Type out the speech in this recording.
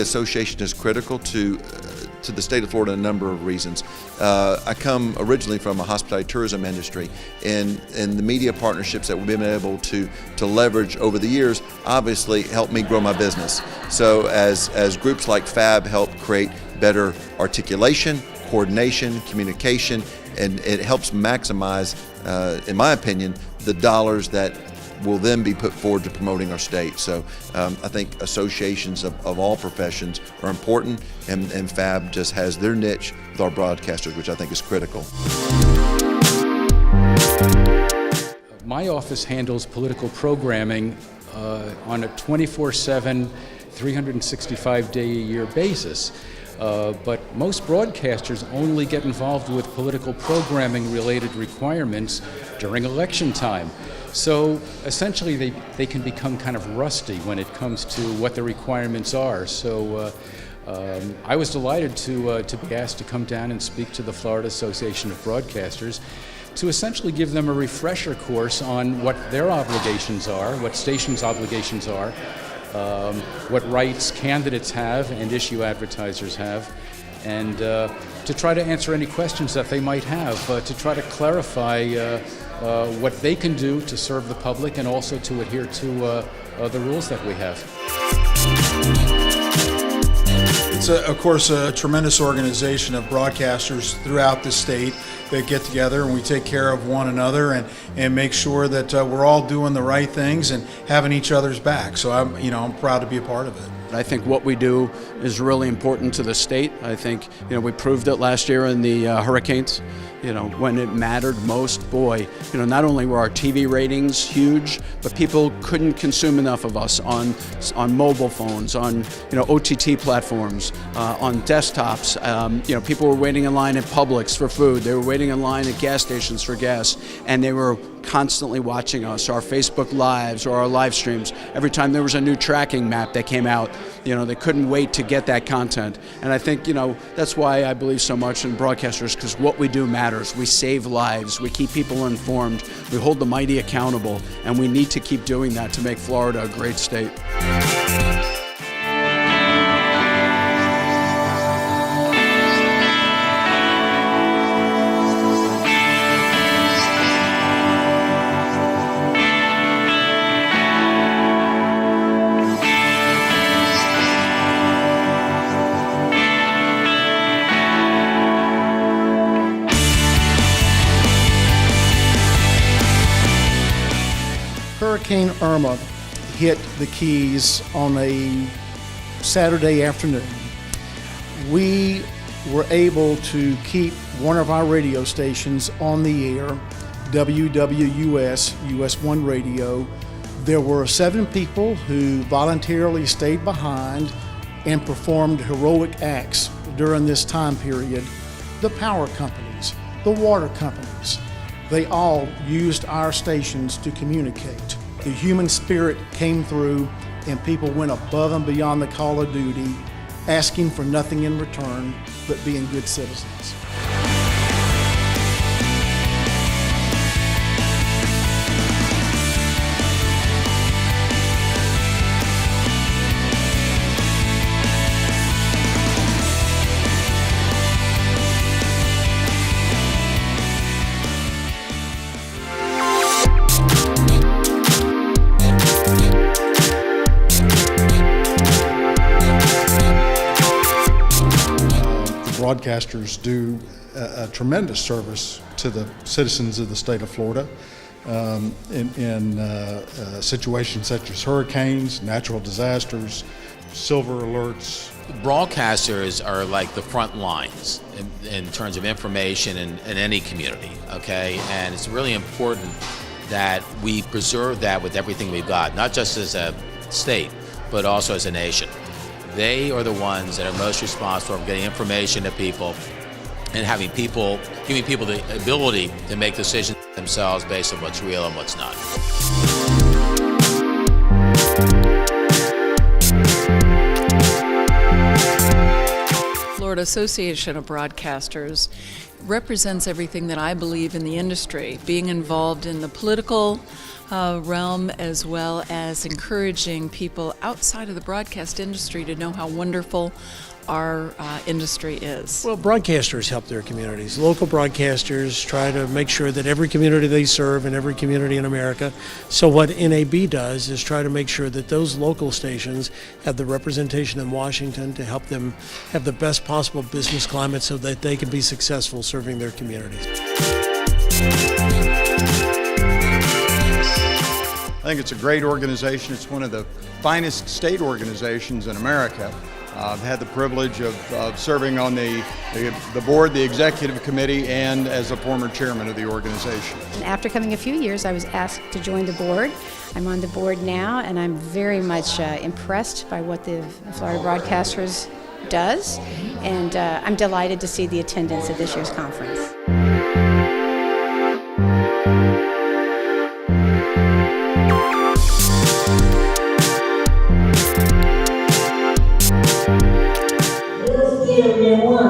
the association is critical to the state of Florida in a number of reasons. I come originally from a hospitality tourism industry, and the media partnerships that we've been able to leverage over the years obviously helped me grow my business. So as groups like FAB help create better articulation, coordination, communication, and it helps maximize, in my opinion, the dollars that will then be put forward to promoting our state. So I think associations of all professions are important, and FAB just has their niche with our broadcasters, which I think is critical. My office handles political programming on a 24/7, 365-day-a-year basis. But most broadcasters only get involved with political programming related requirements during election time. So essentially they can become kind of rusty when it comes to what the requirements are. So I was delighted to be asked to come down and speak to the Florida Association of Broadcasters to essentially give them a refresher course on what their obligations are, what stations' obligations are, what rights candidates have and issue advertisers have, and to try to answer any questions that they might have, to try to clarify what they can do to serve the public and also to adhere to the rules that we have. It's, of course, a tremendous organization of broadcasters throughout the state that get together, and we take care of one another and make sure that we're all doing the right things and having each other's back. So I'm proud to be a part of it. I think what we do is really important to the state. I think, we proved it last year in the hurricanes. When it mattered most, boy, not only were our TV ratings huge, but people couldn't consume enough of us on mobile phones, on OTT platforms, on desktops. People were waiting in line at Publix for food. They were waiting in line at gas stations for gas, and they were constantly watching us, our Facebook Lives or our live streams. Every time there was a new tracking map that came out, they couldn't wait to get that content. And I think, that's why I believe so much in broadcasters, because what we do matters. We save lives, we keep people informed, we hold the mighty accountable, and we need to keep doing that to make Florida a great state. Hurricane Irma hit the Keys on a Saturday afternoon. We were able to keep one of our radio stations on the air, WWUS, US 1 Radio. There were 7 people who voluntarily stayed behind and performed heroic acts during this time period. The power companies, the water companies, they all used our stations to communicate. The human spirit came through, and people went above and beyond the call of duty, asking for nothing in return but being good citizens. Broadcasters do a tremendous service to the citizens of the state of Florida in situations such as hurricanes, natural disasters, silver alerts. Broadcasters are like the front lines in terms of information in any community, okay? And it's really important that we preserve that with everything we've got, not just as a state, but also as a nation. They are the ones that are most responsible for getting information to people and giving people the ability to make decisions themselves based on what's real and what's not. Florida Association of Broadcasters represents everything that I believe in the industry, being involved in the political realm, as well as encouraging people outside of the broadcast industry to know how wonderful our industry is. Well, broadcasters help their communities. Local broadcasters try to make sure that every community they serve in every community in America. So what NAB does is try to make sure that those local stations have the representation in Washington to help them have the best possible business climate so that they can be successful serving their communities. I think it's a great organization. It's one of the finest state organizations in America. I've had the privilege of serving on the board, the executive committee, and as a former chairman of the organization. After coming a few years, I was asked to join the board. I'm on the board now, and I'm very much impressed by what the Florida Broadcasters does, and I'm delighted to see the attendance at this year's conference. Give me one.